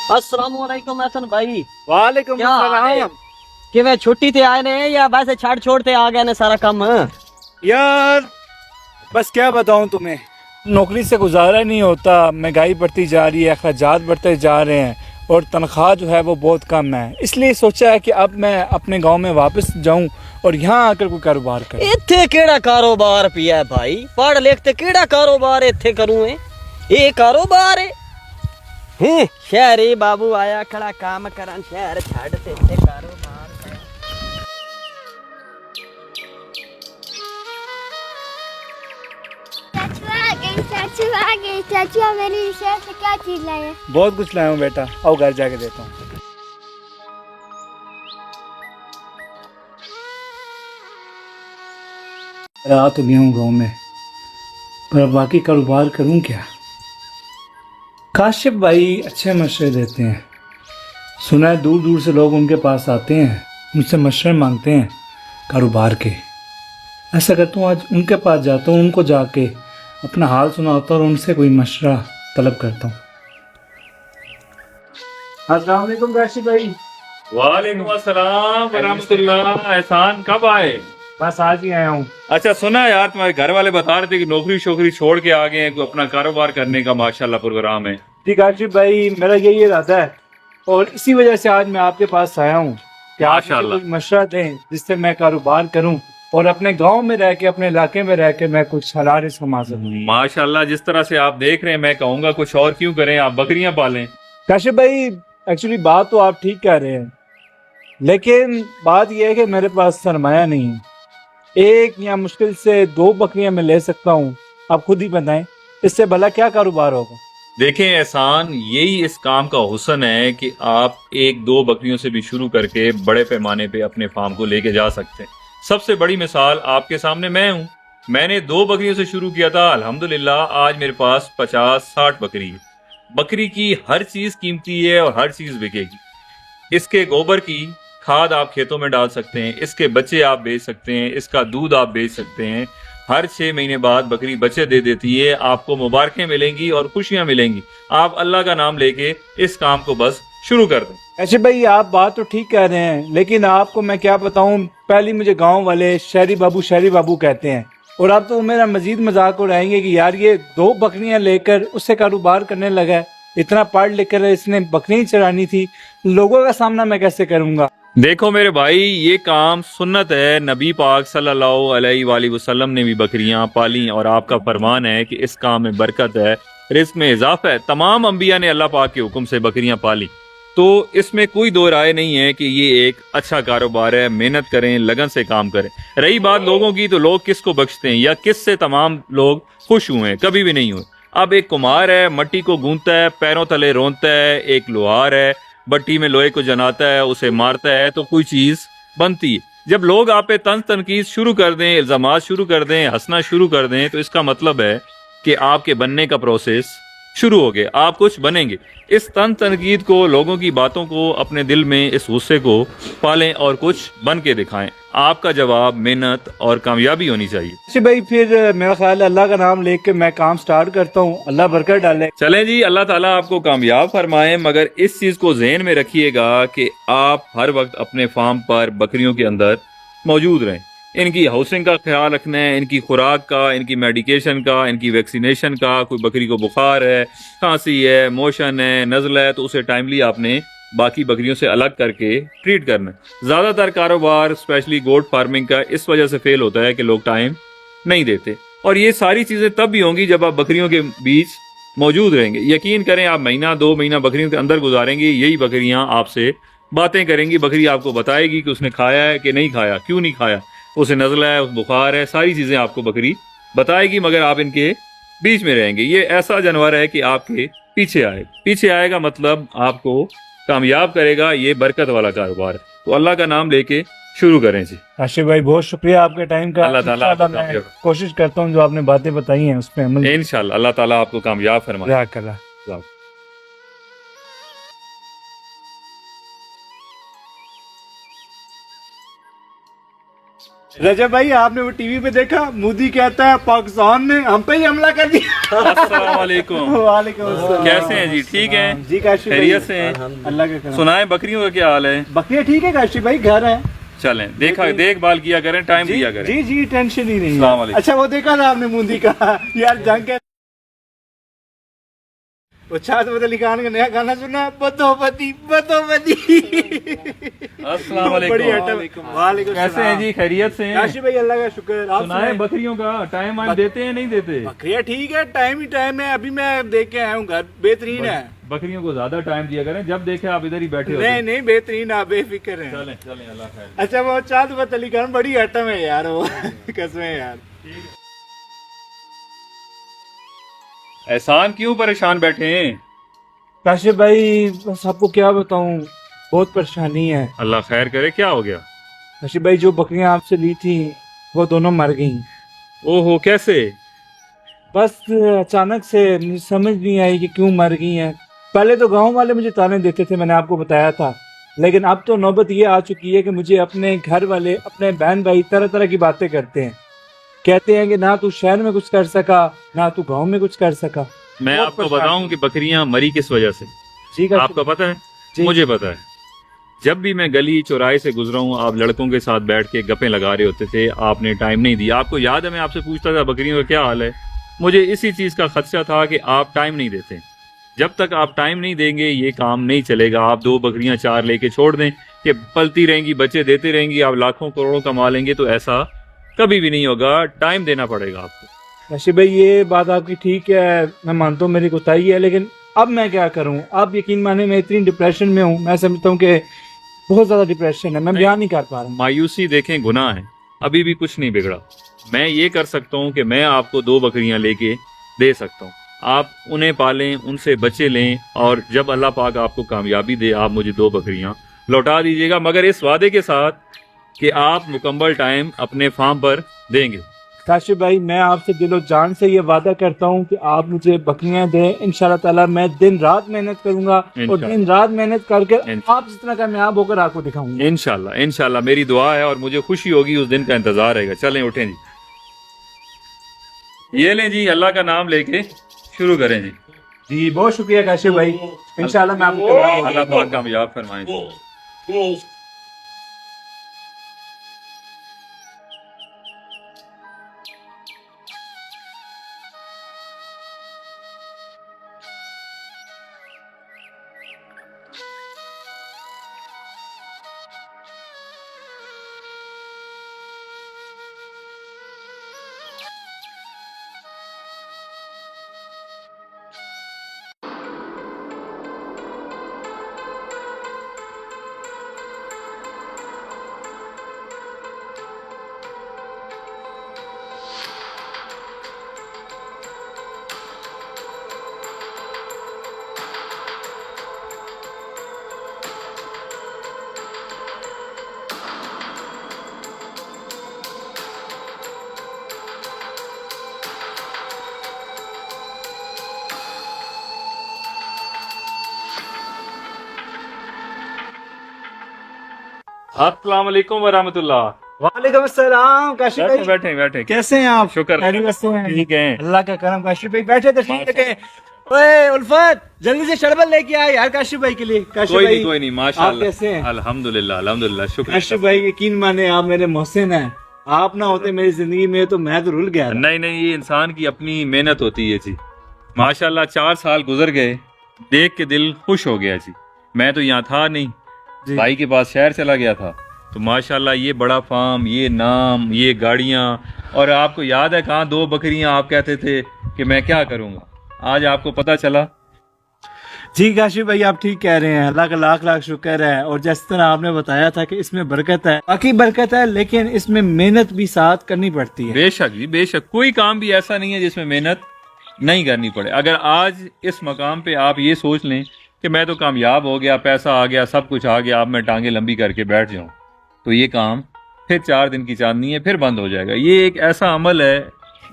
अस्सलाम वालेकुम हसन भाई। वालेकुम क्या हाल है? सलाम। कि मैं छुट्टी ते आए ने या वैसे छोड़ते आ गए ने सारा काम? यार बस क्या बताऊं तुम्हें, नौकरी से गुजारा नहीं होता, महंगाई बढ़ती जा रही है, अखराजात बढ़ते जा रहे हैं और तनख्वाह जो है वो बहुत कम है। इसलिए सोचा है कि अब मैं अपने गांव में वापस जाऊं और यहाँ आकर कोई कारोबार करूं। इत्थे केड़ा कारोबार पिया है भाई? पढ़ लिख ते केड़ा कारोबार इत्थे करूं है? ये कारोबार है? शहरी बाबू आया खड़ा काम करन, शहर छड़ ते इत्थे कारोबार है। चाचू मेरी शहर से क्या चीज लाए हैं? बहुत कुछ लाया हूँ बेटा, आओ घर जाके देता हूँ। आ तो गया हूँ गाँव में, पर अब बाकी कारोबार करूँ क्या? काशिफ भाई अच्छे मशवरे देते हैं, सुना है दूर दूर से लोग उनके पास आते हैं, मुझसे मशवरे मांगते हैं कारोबार के। ऐसा करता हूँ आज उनके पास जाता हूँ, उनको जाके अपना हाल सुनाता हूँ और उनसे कोई मशवरा तलब करता हूँ। अस्सलाम वालेकुम काशिफ भाई। वालेकुम अस्सलाम वरहमतुल्लाह। एहसान कब आए? बस आज ही आया हूँ। अच्छा सुना यार, तुम्हारे घर वाले बता रहे थे कि नौकरी शोकरी छोड़ के आ गए हैं, कोई अपना कारोबार करने का माशाल्लाह प्रोग्राम है। जी काशिफ भाई, मेरा यही इरादा है और इसी वजह से आज मैं आपके पास आया हूँ कि आप मुझे माशाल्लाह। कुछ मशवरा दें जिससे मैं कारोबार करूँ और अपने गांव में रह के, अपने इलाके में रह के मैं कुछ हलाल रिज़्क कमा सकूँ। माशाल्लाह, जिस तरह से आप देख रहे हैं मैं कहूँगा कुछ और क्यों करें, आप बकरियां पालें। काशिफ भाई एक्चुअली बात तो आप ठीक कह रहे हैं, लेकिन बात यह है कि मेरे पास सरमाया नहीं है। एक या मुश्किल से 2 बकरियां मैं ले सकता हूँ, आप खुद ही बताएं इससे भला क्या कारोबार होगा? देखें एहसान, यही इस काम का हुस्न है कि आप 1-2 बकरियों से भी शुरू करके बड़े पैमाने पे अपने फार्म को लेके जा सकते हैं। सबसे बड़ी मिसाल आपके सामने मैं हूँ। मैंने 2 बकरियों से शुरू किया था, अल्हम्दुलिल्लाह आज मेरे पास 50-60 बकरी है। बकरी की हर चीज कीमती है और हर चीज बिकेगी। इसके गोबर की खाद आप खेतों में डाल सकते हैं, इसके बच्चे आप बेच सकते हैं, इसका दूध आप बेच सकते हैं। हर 6 महीने बाद बकरी बच्चे दे देती है, आपको मुबारकें मिलेंगी और खुशियां मिलेंगी। आप अल्लाह का नाम लेके इस काम को बस शुरू कर दें। ऐसे भाई आप बात तो ठीक कह रहे हैं, लेकिन आपको मैं क्या बताऊं, पहले मुझे गांव वाले शहरी बाबू कहते हैं और अब तो मेरा मजीद मजाक उड़ाएंगे कि यार ये 2 बकरियां लेकर उससे कारोबार करने लगा है, इतना पढ़ लिख कर इसने बकरियां चरानी थी, लोगों का सामना मैं कैसे करूंगा? देखो मेरे भाई, ये काम सुन्नत है, नबी पाक सल्लल्लाहु अलैहि वसल्लम ने भी बकरियां पाली और आपका फरमान है कि इस काम में बरकत है, रिस्क में इजाफा है। तमाम अंबिया ने अल्लाह पाक के हुक्म से बकरियां पाली, तो इसमें कोई दो राय नहीं है कि ये एक अच्छा कारोबार है। मेहनत करें, लगन से काम करें। रही बात लोगों की, तो लोग किसको बख्शते हैं या किस से तमाम लोग खुश हुए हैं? कभी भी नहीं हुए। अब एक कुम्हार है, मट्टी को गूंथता है, पैरों तले रोनता है, एक लोहार है, भट्टी में लोहे को जलाता है, उसे मारता है, तो कोई चीज बनती है। जब लोग आप पे तंज तनकीद शुरू कर दें, इल्जामात शुरू कर दें, हंसना शुरू कर दें, तो इसका मतलब है कि आपके बनने का प्रोसेस शुरू हो गया, आप कुछ बनेंगे। इस तंज तनकीद को, लोगों की बातों को अपने दिल में, इस गुस्से को पालें और कुछ बन के दिखाएं। आपका जवाब मेहनत और कामयाबी होनी चाहिए। अच्छा भाई, फिर मेरा ख्याल है अल्लाह का नाम लेके मैं काम स्टार्ट करता हूँ, अल्लाह बरकत डाले। चलें जी, अल्लाह ताला आपको कामयाब फरमाए, मगर इस चीज को ज़हन में रखिएगा कि आप हर वक्त अपने फार्म पर बकरियों के अंदर मौजूद रहें। इनकी हाउसिंग का ख्याल रखना है, इनकी खुराक का, इनकी मेडिकेशन का, इनकी वैक्सीनेशन का। कोई बकरी को बुखार है, खांसी है, मोशन है, नज़ला है, तो उसे टाइमली आपने बाकी बकरियों से अलग करके ट्रीट करना है। ज़्यादातर कारोबार स्पेशली गोट फार्मिंग का इस वजह से फेल होता है कि लोग टाइम नहीं देते, और ये सारी चीज़ें तब भी होंगी जब आप बकरियों के बीच मौजूद रहेंगे। यकीन करें, आप महीना 2 महीना बकरियों के अंदर गुजारेंगे, यही बकरियां आपसे बातें करेंगी। बकरी आपको बताएगी कि उसने खाया है कि नहीं खाया, क्यों नहीं खाया, उसे नज़ला है, बुखार है, सारी चीज़ें आपको बकरी बताएगी, मगर आप इनके बीच में रहेंगे। ये ऐसा जानवर है कि आपके पीछे आएगा, मतलब आपको कामयाब करेगा। ये बरकत वाला कारोबार है, तो अल्लाह का नाम लेके शुरू करें जी। आशिफ भाई बहुत शुक्रिया आपके टाइम का। अल्लाह ताला इंशाअल्लाह आपको मैं कामयाब कोशिश करता हूँ जो आपने बातें बताई हैं उस पर अमल इंशाअल्लाह अल्लाह ताला आपको कामयाब फरमाए। करा। रजब भाई आपने वो टीवी पे देखा, मोदी कहता है पाकिस्तान ने हम पे ही हमला कर दिया। अस्सलाम वालेकुम। वालेकुम अस्सलाम। कैसे हैं जी? ठीक हैं जी काशी भाई, खैरियत से हैं? अल्लाह का करम। सुनाएं बकरियों का क्या हाल है? बकरियां ठीक है काशी भाई, घर है। चलें देखभाल किया करें, टाइम दिया करें। जी जी टेंशन ही नहीं अस्सलाम है। वालेकुम। अच्छा वो देखा था आपने मोदी का यार जंग के वो छात अली खान का नया गाना सुना, बदोबदी बदोबदी। अस्सलाम वालेकुम। बड़ी आइटम। वालेकुम कैसे हैं जी? खैरियत से हैं? काशी भाई अल्लाह का शुक्र। आप सुनाएं बकरियों का टाइम आज देते हैं नहीं देते? बकरियां ठीक है, टाइम ही टाइम है। अभी मैं देख के आया हूँ, घर बेहतरीन है। बकरियों को ज्यादा टाइम दिया करें, जब देखे आप इधर ही बैठे हो। नहीं नहीं बेहतरीन, आप बेफिक्र हैं। चलें चलें, अल्लाह खैर। अच्छा वो चाँद अली खान बड़ी आइटम है यार वो कसमें यार। एहसान क्यों परेशान बैठे हैं? काशिफ भाई बस आपको क्या बताऊं, बहुत परेशानी है। अल्लाह खैर करे, क्या हो गया? काशिफ भाई जो बकरियां आपसे ली थी वो दोनों मर गई। ओहो, कैसे? बस अचानक से मुझे समझ नहीं आई कि क्यों मर गई हैं। पहले तो गांव वाले मुझे ताने देते थे, मैंने आपको बताया था, लेकिन अब तो नौबत ये आ चुकी है कि मुझे अपने घर वाले, अपने बहन भाई तरह तरह की बातें करते हैं। कहते हैं कि ना तू शहर में कुछ कर सका, ना तू गाँव में कुछ कर सका। मैं बहुत आपको परेशान बताऊं कि बकरियां मरी किस वजह से? जी काशिफ आपको पता है? जी। मुझे पता है। जब भी मैं गली चौराहे से गुजरा हूँ, आप लड़कों के साथ बैठ के गप्पे लगा रहे होते थे, आपने टाइम नहीं दिया। आपको याद है मैं आपसे पूछता था बकरियों का क्या हाल है? मुझे इसी चीज का खदशा था कि आप टाइम नहीं देते। जब तक आप टाइम नहीं देंगे ये काम नहीं चलेगा। आप 2 बकरियां 4 लेके छोड़ दें कि पलती रहेंगी, बच्चे देते रहेंगी, आप लाखों करोड़ों कमा लेंगे, तो ऐसा कभी भी नहीं होगा। टाइम देना पड़ेगा आपको। काशिफ भाई ये बात आपकी ठीक है, मैं मानता हूँ मेरी कोताही है, लेकिन अब मैं क्या करूँ? आप यकीन माने मैं इतनी डिप्रेशन में हूँ, मैं समझता हूँ कि बहुत ज्यादा डिप्रेशन है, मैं बयान नहीं कर पा रहा हूँ। मायूसी देखें गुनाह है, अभी भी कुछ नहीं बिगड़ा। मैं ये कर सकता हूँ कि मैं आपको 2 बकरियां लेके दे सकता हूँ, आप उन्हें पालें, उनसे बच्चे लें, और जब अल्लाह पाक आपको कामयाबी दे आप मुझे 2 बकरियां लौटा दीजिएगा, मगर इस वादे के साथ कि आप मुकम्मल टाइम अपने फार्म पर देंगे। काशिफ भाई मैं आपसे दिलो जान से ये वादा करता हूँ कि आप मुझे बकरियां दें, इंशाल्लाह ताला मैं दिन रात मेहनत करूंगा, और इंशाल्लाह। दिन रात मेहनत करके इंशाल्लाह। आप जितना कामयाब होकर आपको दिखाऊंगा। इंशाल्लाह इंशाल्लाह, मेरी दुआ है और मुझे खुशी होगी, उस दिन का इंतजार रहेगा। चलें उठें जी, ये लें जी, अल्लाह का नाम लेके शुरू करें जी। जी बहुत शुक्रिया काशिफ भाई, इंशाल्लाह मैं आपको कामयाब अल्लाह पाक कामयाब फरमाए जी। अस्सलाम वालेकुम वरहमतुल्लाह। वालेकुम अस्सलाम काशिफ बैठे भाई, बैठे बैठे। कैसे हैं आप? शुक्र। खैरियत से हैं? ठीक है। अल्लाह का करम। काशिफ भाई बैठे तशरीफ लेके। ओए उल्फत जल्दी से शरबत लेके आए यार काशिफ भाई के लिए। काशिफ भाई कोई नहीं आप माशाल्लाह, कैसे हैं? अल्हम्दुलिल्लाह अल्हम्दुलिल्लाह, शुक्र। काशिफ भाई यकीन माने आप मेरे मोहसिन हैं, आप ना होते मेरी जिंदगी में तो मैं तो रुल गया था। नहीं नहीं, ये इंसान की अपनी मेहनत होती है जी। माशाल्लाह 4 साल गुजर गए, देख के दिल खुश हो गया जी। मैं तो यहाँ था नहीं, जी। भाई के पास शहर चला गया था, तो माशाल्लाह ये बड़ा फार्म, ये नाम, ये गाड़ियाँ, और आपको याद है कहाँ 2 बकरियाँ आप कहते थे कि मैं क्या करूँगा, आज आपको पता चला। जी काशिफ भाई आप ठीक कह रहे हैं, अल्लाह का लाख लाख शुक्र है। और जिस तरह आपने बताया था कि इसमें बरकत है, बाकी बरकत है, लेकिन इसमें मेहनत भी साथ करनी पड़ती है। बेशक जी बेशक, कोई काम भी ऐसा नहीं है जिसमें मेहनत नहीं करनी पड़े। अगर आज इस मकाम पे आप ये सोच लें कि मैं तो कामयाब हो गया, पैसा आ गया, सब कुछ आ गया, अब मैं टांगे लंबी करके बैठ जाऊं, तो ये काम फिर 4 दिन की चांदनी है, फिर बंद हो जाएगा। ये एक ऐसा अमल है,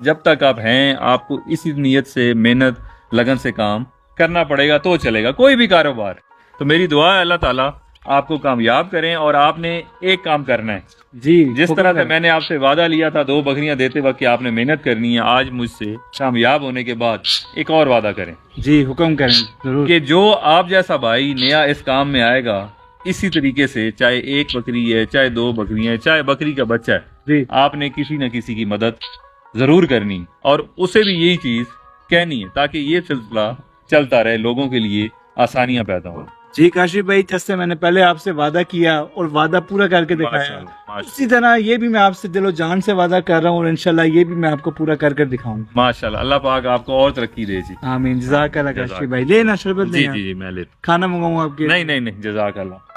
जब तक आप हैं आपको इसी नीयत से, मेहनत लगन से काम करना पड़ेगा तो चलेगा कोई भी कारोबार। तो मेरी दुआ है अल्लाह ताला آپ کو کامیاب کریں، اور آپ نے ایک کام کرنا ہے جی جس طرح سے میں نے آپ سے وعدہ لیا تھا 2 بکریاں دیتے وقت کہ آپ نے محنت کرنی ہے، آج مجھ سے کامیاب ہونے کے بعد ایک اور وعدہ کریں جی حکم کریں ضرور. کہ جو آپ جیسا بھائی نیا اس کام میں آئے گا، اسی طریقے سے چاہے 1 بکری ہے، چاہے 2 بکریاں ہیں، چاہے بکری کا بچہ ہے، جی آپ نے کسی نہ کسی کی مدد ضرور کرنی، اور اسے بھی یہی چیز کہنی ہے تاکہ یہ سلسلہ چلتا رہے، لوگوں کے لیے آسانیاں پیدا ہوں. جی کاشف بھائی، جیسے میں نے پہلے آپ سے وعدہ کیا اور وعدہ پورا کر کے دکھایا، اسی طرح یہ بھی میں آپ سے دل و جان سے وعدہ کر رہا ہوں، اور انشاءاللہ یہ بھی میں آپ کو پورا کر دکھاؤں گا. ماشاءاللہ، اللہ پاک آپ کو اور ترقی دے جی. آمین. جزاک اللہ کاشف بھائی. لینا شربت جی لینا، جی جی میں لیتا. کھانا منگاؤں آپ کے؟ نہیں نہیں نہیں، جزاک اللہ.